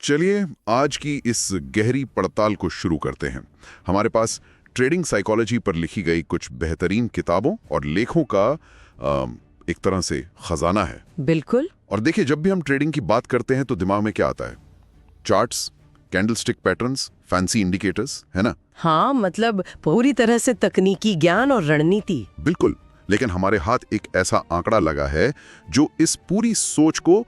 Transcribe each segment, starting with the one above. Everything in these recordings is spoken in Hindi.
चलिए आज की इस गहरी पड़ताल को शुरू करते हैं। हमारे पास ट्रेडिंग साइकोलॉजी पर लिखी गई कुछ बेहतरीन किताबों और लेखों का एक तरह से खजाना है। बिल्कुल। और देखिए, जब भी हम ट्रेडिंग की बात करते हैं तो दिमाग में क्या आता है? Charts, candlestick patterns, fancy indicators, है ना? हाँ, मतलब पूरी तरह से तकनीकी ज्ञान और रणनीति। बिल्कुल। लेकिन हमारे हाथ एक ऐसा आंकड़ा लगा है जो इस पूरी सोच को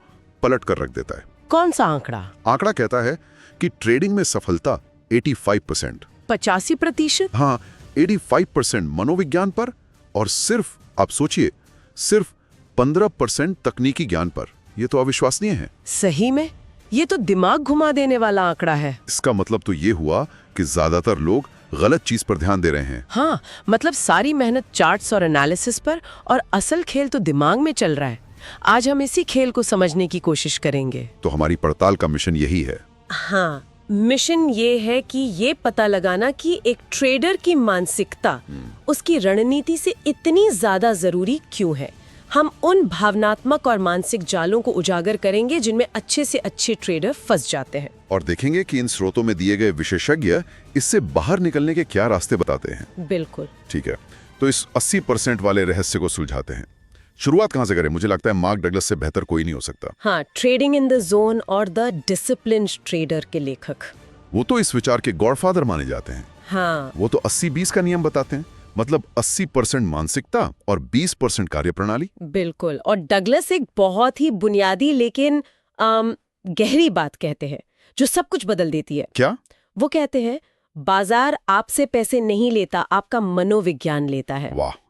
पलट कर रख देता है। कौन सा आंकड़ा? आंकड़ा कहता है कि ट्रेडिंग में सफलता 85%। 85%? हाँ, 85% मनोविज्ञान पर और सिर्फ, आप सोचिए, सिर्फ 15% तकनीकी ज्ञान पर। यह तो अविश्वसनीय है। सही में ये तो दिमाग घुमा देने वाला आंकड़ा है। इसका मतलब तो ये हुआ कि ज्यादातर लोग गलत चीज पर ध्यान दे रहे हैं। हाँ, मतलब सारी मेहनत चार्ट्स और एनालिसिस पर और असल खेल तो दिमाग में चल रहा है। आज हम इसी खेल को समझने की कोशिश करेंगे। तो हमारी पड़ताल का मिशन यही है। हाँ, मिशन ये है कि ये पता लगाना कि एक ट्रेडर की मानसिकता उसकी रणनीति से इतनी ज्यादा जरूरी क्यों है। हम उन भावनात्मक और मानसिक जालों को उजागर करेंगे जिनमें अच्छे से अच्छे ट्रेडर फंस जाते हैं, और देखेंगे कि इन स्रोतों में दिए गए विशेषज्ञ इससे बाहर निकलने के क्या रास्ते बताते हैं। बिल्कुल। ठीक है, तो इस 80% वाले रहस्य को सुलझाते हैं। शुरुआत कहां से करें? मुझे लगता है मार्क डगलस से बेहतर कोई नहीं हो सकता। हाँ, ट्रेडिंग इन द जोन और द डिसिप्लिन्ड ट्रेडर के लेखक। वो तो इस विचार के गॉडफादर माने जाते हैं। हाँ, वो तो 80-20 का नियम बताते हैं, मतलब 80% मानसिकता और 20% कार्यप्रणाली। बिल्कुल। और डगलस एक बहुत ही बुनियादी लेकिन गहरी बात कहते हैं जो सब कुछ बदल देती है। क्या? वो कहते हैं, बाजार आपसे पैसे नहीं लेता, आपका मनोविज्ञान लेता है। वाह।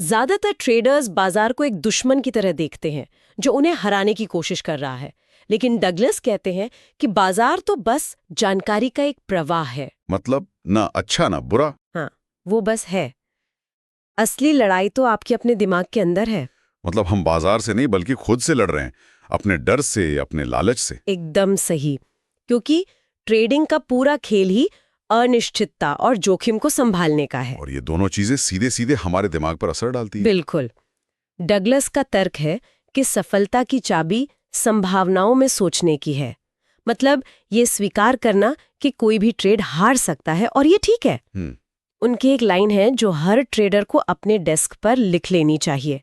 ज्यादातर ट्रेडर्स बाजार को एक दुश्मन की तरह देखते हैं जो उन्हें हराने की कोशिश कर रहा है, लेकिन डगलस कहते हैं कि बाजार तो बस जानकारी का एक प्रवाह है। मतलब ना अच्छा ना बुरा। हाँ, वो बस है। असली लड़ाई तो आपके अपने दिमाग के अंदर है। मतलब हम बाजार से नहीं बल्कि खुद से लड़ रहे हैं, अपने डर से, अपने लालच से। एकदम सही, क्योंकि ट्रेडिंग का पूरा खेल ही अनिश्चितता और जोखिम को संभालने का है। और ये दोनों चीजें सीधे सीधे हमारे दिमाग पर असर डालती है। बिल्कुल। डगलस का तर्क है कि सफलता की चाबी संभावनाओं में सोचने की है। मतलब ये स्वीकार करना कि कोई भी ट्रेड हार सकता है और ये ठीक है। उनकी एक लाइन है जो हर ट्रेडर को अपने डेस्क पर लिख लेनी चाहिए।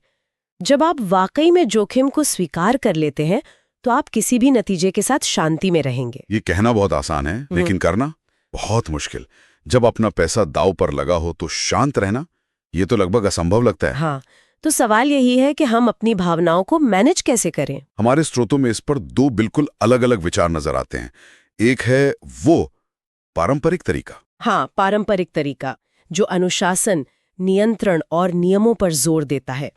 जब आप वाकई में जोखिम को स्वीकार कर लेते हैं तो आप किसी भी नतीजे के साथ शांति में रहेंगे। ये कहना बहुत आसान है, लेकिन करना बहुत मुश्किल। जब अपना पैसा दांव पर लगा हो तो शांत रहना, ये तो लगभग असंभव लगता है। हाँ, तो सवाल यही है कि हम अपनी भावनाओं को मैनेज कैसे करें। हमारे स्रोतों में इस पर दो बिल्कुल अलग अलग विचार नजर आते हैं। एक है वो पारंपरिक तरीका। हाँ, पारंपरिक तरीका जो अनुशासन, नियंत्रण और नियमों पर जोर देता है।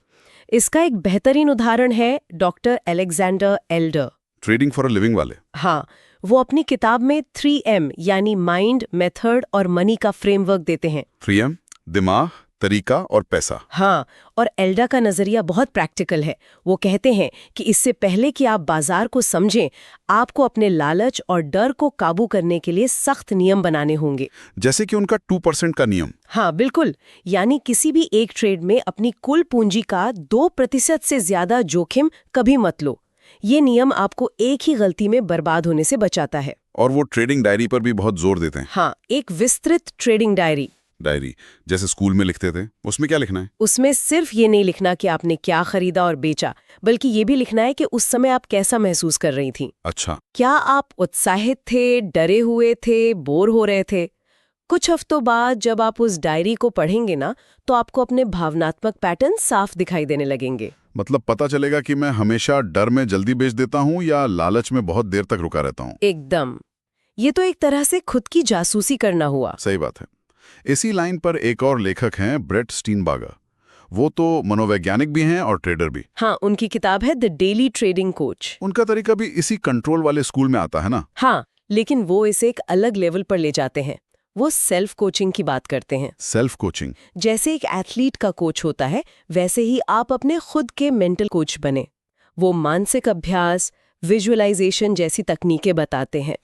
इसका एक बेहतरीन उदाहरण है doctor Alexander Elder, trading for a living वाले। हाँ, वो अपनी किताब में 3M यानी माइंड, मेथड और मनी का फ्रेमवर्क देते हैं। 3M, दिमाग, तरीका और पैसा। हाँ, और एल्डा का नजरिया बहुत प्रैक्टिकल है। वो कहते हैं कि इससे पहले कि आप बाजार को समझें, आपको अपने लालच और डर को काबू करने के लिए सख्त नियम बनाने होंगे। जैसे कि उनका 2% का नियम। हाँ, बिल्कुल। यानी किसी भी एक ट्रेड में अपनी कुल पूंजी का 2% से ज्यादा जोखिम कभी मत लो। ये नियम आपको एक ही गलती में बर्बाद होने से बचाता है। और वो ट्रेडिंग डायरी पर भी बहुत जोर देते हैं। हाँ, एक विस्तृत ट्रेडिंग डायरी जैसे स्कूल में लिखते थे, उसमें क्या लिखना है? उसमें सिर्फ ये नहीं लिखना कि आपने क्या खरीदा और बेचा, बल्कि ये भी लिखना है कि उस समय आप कैसा महसूस कर रही थी। अच्छा। क्या आप उत्साहित थे, डरे हुए थे, बोर हो रहे थे? कुछ हफ्तों बाद जब आप उस डायरी को पढ़ेंगे ना, तो आपको अपने भावनात्मक पैटर्न साफ दिखाई देने लगेंगे। मतलब पता चलेगा कि मैं हमेशा डर में जल्दी बेच देता हूँ या लालच में बहुत देर तक रुका रहता हूँ। एकदम। ये तो एक तरह से खुद की जासूसी करना हुआ। सही बात है। इसी लाइन पर एक और लेखक हैं, ब्रेट स्टीनबागर। वो तो मनोवैज्ञानिक भी हैं और ट्रेडर भी। हाँ, उनकी किताब है द डेली ट्रेडिंग कोच। उनका तरीका भी इसी कंट्रोल वाले स्कूल में आता है ना? हाँ, लेकिन वो इसे एक अलग लेवल पर ले जाते हैं। वो सेल्फ कोचिंग की बात करते हैं। Self coaching? जैसे एक एथलीट का कोच होता है, वैसे ही आप अपने खुद के मेंटल कोच बने। वो मानसिक अभ्यास, विजुअलाइजेशन जैसी तकनीकें बताते हैं।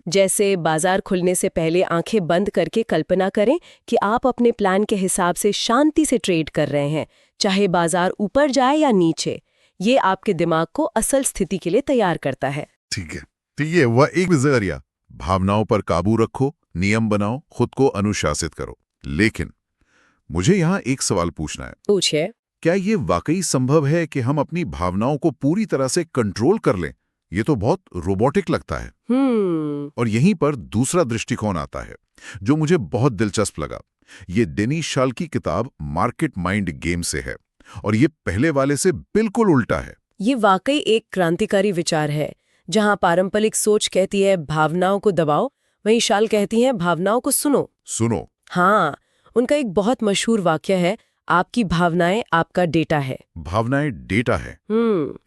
जैसे बाजार खुलने से पहले आंखें बंद करके कल्पना करें कि आप अपने प्लान के हिसाब से शांति से ट्रेड कर रहे हैं, चाहे बाजार ऊपर जाए या नीचे। ये आपके दिमाग को असल स्थिति के लिए तैयार करता है। ठीक है। तो ये वह एक जरिया, भावनाओं पर काबू रखो, नियम बनाओ, खुद को अनुशासित करो। लेकिन मुझे यहाँ एक सवाल पूछना है। पूछिए। क्या ये वाकई संभव है कि हम अपनी भावनाओं को पूरी तरह से कंट्रोल कर लें? ये तो बहुत रोबोटिक लगता है। और यहीं पर दूसरा दृष्टिकोण आता है जो मुझे बहुत दिलचस्प लगा। ये डेनिस शाल की किताब मार्केट माइंड गेम से है और ये पहले वाले से बिल्कुल उल्टा है। ये वाकई एक क्रांतिकारी विचार है। जहां पारंपरिक सोच कहती है भावनाओं को दबाओ, वहीं शाल कहती है भावनाओं को सुनो। हाँ, उनका एक बहुत मशहूर वाक्य है, आपकी भावनाएं आपका डेटा है। भावनाएं डेटा है।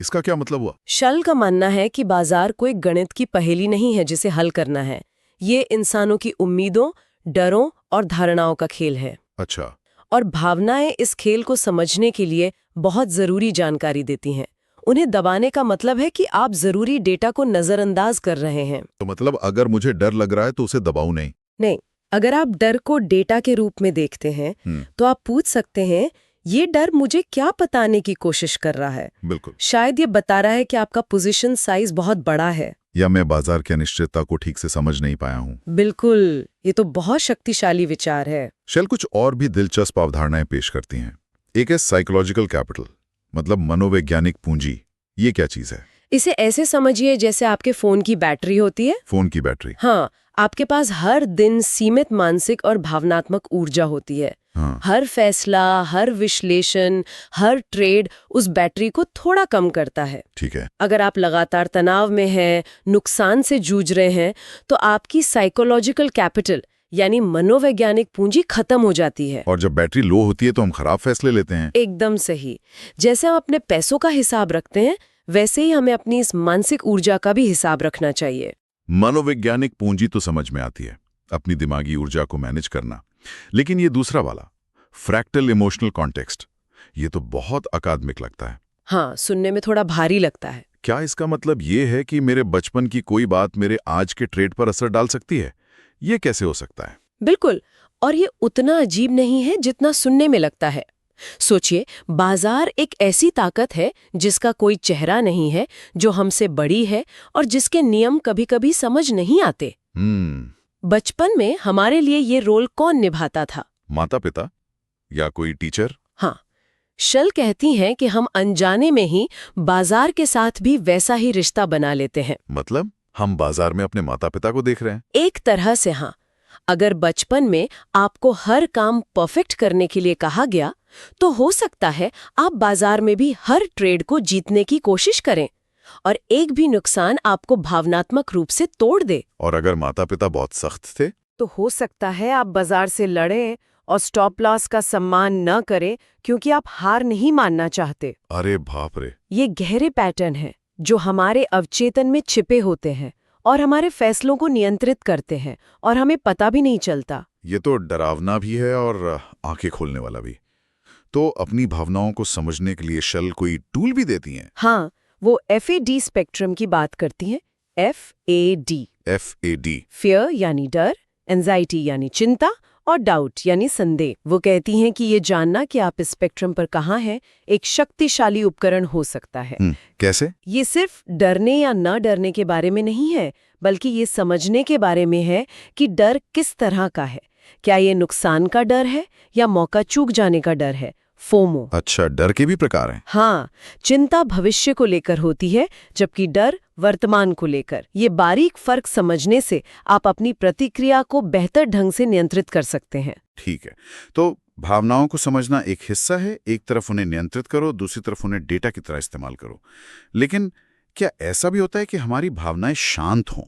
इसका क्या मतलब हुआ? शाल का मानना है कि बाजार कोई गणित की पहेली नहीं है जिसे हल करना है। ये इंसानों की उम्मीदों, डरों और धारणाओं का खेल है। अच्छा। और भावनाएं इस खेल को समझने के लिए बहुत जरूरी जानकारी देती हैं। उन्हें दबाने का मतलब है कि आप जरूरी डेटा को नजरअंदाज कर रहे हैं। तो मतलब अगर मुझे डर लग रहा है तो उसे दबाऊं नहीं? अगर आप डर को डेटा के रूप में देखते हैं तो आप पूछ सकते हैं, ये डर मुझे क्या बताने की कोशिश कर रहा है? बिल्कुल। शायद ये बता रहा है कि आपका पोजीशन साइज बहुत बड़ा है, या मैं बाजार की अनिश्चितता को ठीक से समझ नहीं पाया हूँ। बिल्कुल, ये तो बहुत शक्तिशाली विचार है। शेल कुछ और भी दिलचस्प अवधारणाएं पेश करती हैं। एक है साइकोलॉजिकल कैपिटल, मतलब मनोवैज्ञानिक पूंजी। ये क्या चीज है? इसे ऐसे समझिए जैसे आपके फोन की बैटरी होती है। फोन की बैटरी? हाँ, आपके पास हर दिन सीमित मानसिक और भावनात्मक ऊर्जा होती है। हाँ। हर फैसला, हर विश्लेषण, हर ट्रेड उस बैटरी को थोड़ा कम करता है। ठीक है। अगर आप लगातार तनाव में हैं, नुकसान से जूझ रहे हैं, तो आपकी साइकोलॉजिकल कैपिटल यानी मनोवैज्ञानिक पूंजी खत्म हो जाती है। और जब बैटरी लो होती है तो हम खराब फैसले लेते हैं। एकदम सही। जैसे हम अपने पैसों का हिसाब रखते हैं, वैसे ही हमें अपनी इस मानसिक ऊर्जा का भी हिसाब रखना चाहिए। मनोवैज्ञानिक पूंजी तो समझ में आती है, अपनी दिमागी ऊर्जा को मैनेज करना। लेकिन ये दूसरा वाला, फ्रैक्टल इमोशनल कॉन्टेक्स्ट, ये तो बहुत अकादमिक लगता है। हाँ, सुनने में थोड़ा भारी लगता है। क्या इसका मतलब ये है कि मेरे बचपन की कोई बात मेरे आज के ट्रेड पर असर डाल सकती है? ये कैसे हो सकता है? बिल्कुल, और ये उतना अजीब नहीं है जितना सुनने में लगता है। सोचिए, बाजार एक ऐसी ताकत है जिसका कोई चेहरा नहीं है, जो हमसे बड़ी है और जिसके नियम कभी-कभी समझ नहीं आते। बचपन में हमारे लिए ये रोल कौन निभाता था? माता पिता या कोई टीचर? हाँ, शल कहती हैं कि हम अनजाने में ही बाजार के साथ भी वैसा ही रिश्ता बना लेते हैं। मतलब हम बाजार में अपने माता पिता को देख रहे हैं? एक तरह से हाँ। अगर बचपन में आपको हर काम परफेक्ट करने के लिए कहा गया, तो हो सकता है आप बाजार में भी हर ट्रेड को जीतने की कोशिश करें और एक भी नुकसान आपको भावनात्मक रूप से तोड़ दे। और अगर माता पिता बहुत सख्त थे, तो हो सकता है आप बाजार से लड़ें और स्टॉप लॉस का सम्मान न करें क्योंकि आप हार नहीं मानना चाहते। अरे बाप रे! ये गहरे पैटर्न हैं जो हमारे अवचेतन में छिपे होते हैं और हमारे फैसलों को नियंत्रित करते हैं और हमें पता भी नहीं चलता। ये तो डरावना भी है और आंखें खोलने वाला भी। तो अपनी भावनाओं को समझने के लिए शल कोई टूल भी देती हैं? हाँ, वो FAD स्पेक्ट्रम की बात करती हैं। FAD फियर यानी डर, एंजाइटी यानी चिंता और डाउट यानी संदेह। वो कहती हैं कि ये जानना कि आप इस स्पेक्ट्रम पर कहाँ हैं एक शक्तिशाली उपकरण हो सकता है। कैसे? ये सिर्फ डरने या न डरने के बारे में नहीं है, बल्कि ये समझने के बारे में है कि डर किस तरह का है। क्या ये नुकसान का डर है या मौका चूक जाने का डर है? फोमो। अच्छा, डर के भी प्रकार हैं। हाँ, चिंता भविष्य को लेकर होती है, जबकि डर वर्तमान को लेकर। ये बारीक फर्क समझने से आप अपनी प्रतिक्रिया को बेहतर ढंग से नियंत्रित कर सकते हैं। ठीक है, तो भावनाओं को समझना एक हिस्सा है, एक तरफ उन्हें नियंत्रित करो, दूसरी तरफ उन्हें डेटा की तरह इस्तेमाल करो। लेकिन क्या ऐसा भी होता है कि हमारी भावनाएं शांत हों,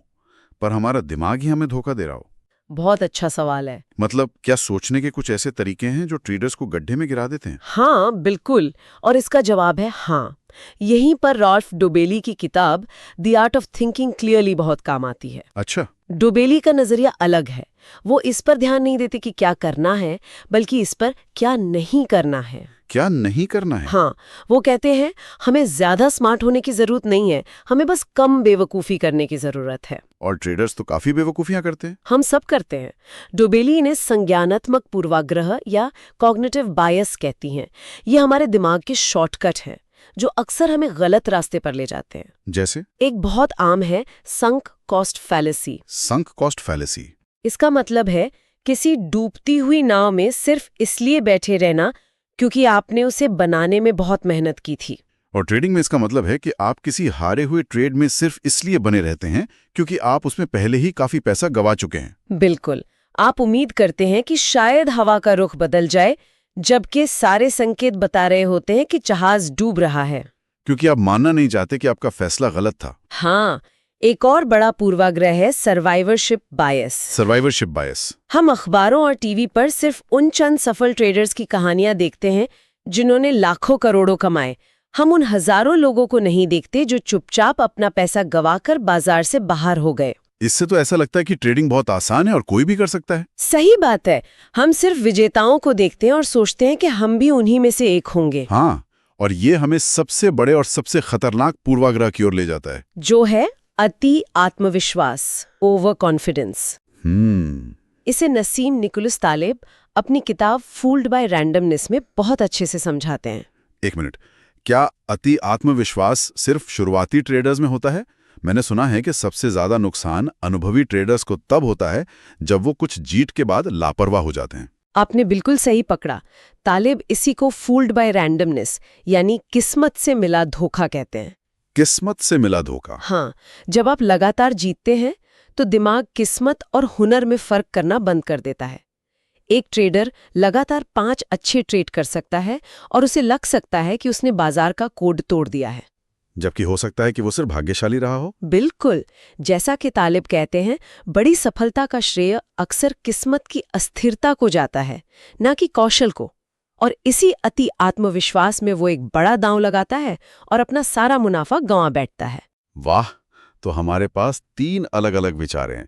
पर हमारा दिमाग ही हमें धोखा दे रहा हो? बहुत अच्छा सवाल है। मतलब क्या सोचने के कुछ ऐसे तरीके हैं जो ट्रेडर्स को गड्ढे में गिरा देते हैं? हाँ, बिल्कुल, और इसका जवाब है हाँ। यहीं पर रॉल्फ डोबेली की किताब the art of thinking clearly बहुत काम आती है। अच्छा। डोबेली का नजरिया अलग है। वो इस पर ध्यान नहीं देते कि क्या करना है, बल्कि इस पर क्या नहीं करना है। क्या नहीं करना है? हाँ, वो कहते हैं हमें ज्यादा स्मार्ट होने की जरूरत नहीं है, हमें बस कम बेवकूफ़ी करने की जरूरत है। और ट्रेडर्स तो काफी बेवकूफियां करते हैं। हम सब करते हैं। डोबेली इन्हें संज्ञानात्मक पूर्वाग्रह या कॉग्निटिव बायस कहती हैं। ये हमारे दिमाग के शॉर्टकट हैं जो अक्सर हमें गलत रास्ते पर ले जाते हैं। जैसे एक बहुत आम है sunk cost fallacy. Sunk cost fallacy. इसका मतलब है किसी डूबती हुई नाव में सिर्फ इसलिए बैठे रहना क्योंकि आपने उसे बनाने में बहुत मेहनत की थी। और ट्रेडिंग में इसका मतलब है कि आप किसी हारे हुए ट्रेड में सिर्फ इसलिए बने रहते हैं क्योंकि आप उसमें पहले ही काफी पैसा गवा चुके हैं। बिल्कुल, आप उम्मीद करते हैं कि शायद हवा का रुख बदल जाए, जबकि सारे संकेत बता रहे होते हैं कि जहाज डूब रहा है। क्योंकि आप मानना नहीं चाहते कि आपका फैसला गलत था। हाँ, एक और बड़ा पूर्वाग्रह है सर्वाइवरशिप बायस। Survivorship bias. हम अखबारों और टीवी पर सिर्फ उन चंद सफल ट्रेडर्स की कहानियां देखते हैं जिन्होंने लाखों करोड़ों कमाए। हम उन हजारों लोगों को नहीं देखते जो चुपचाप अपना पैसा गवाकर बाजार से बाहर हो गए। इससे तो ऐसा लगता है कि ट्रेडिंग बहुत आसान है और कोई भी कर सकता है। सही बात है, हम सिर्फ विजेताओं को देखते हैं और सोचते हैं कि हम भी उन्हीं में से एक होंगे। हाँ, और ये हमें सबसे बड़े और सबसे खतरनाक पूर्वाग्रह की ओर ले जाता है, जो है अति आत्मविश्वास, ओवर कॉन्फिडेंस। इसे नसीम निकोलस तालेब अपनी किताब फूल्ड बाय रैंडमनेस में बहुत अच्छे से समझाते हैं। एक मिनट, क्या अति आत्मविश्वास सिर्फ शुरुआती ट्रेडर्स में होता है? मैंने सुना है कि सबसे ज्यादा नुकसान अनुभवी ट्रेडर्स को तब होता है जब वो कुछ जीत के बाद लापरवाह हो जाते हैं। आपने बिल्कुल सही पकड़ा। तालेब इसी को फूल्ड बाय रैंडमनेस यानी किस्मत से मिला धोखा कहते हैं। किस्मत से मिला धोखा। हाँ, जब आप लगातार जीतते हैं तो दिमाग किस्मत और हुनर में फर्क करना बंद कर देता है। एक ट्रेडर लगातार 5 अच्छे ट्रेड कर सकता है और उसे लग सकता है कि उसने बाजार का कोड तोड़ दिया है, जबकि हो सकता है कि वो सिर्फ भाग्यशाली रहा हो। बिल्कुल, जैसा कि तालिब कहते हैं, बड़ी सफलता का श्रेय अक्सर किस्मत की अस्थिरता को जाता है, न कि कौशल को। और इसी अति आत्मविश्वास में वो एक बड़ा दांव लगाता है और अपना सारा मुनाफा गंवा बैठता है। वाह, तो हमारे पास 3 अलग-अलग विचार हैं।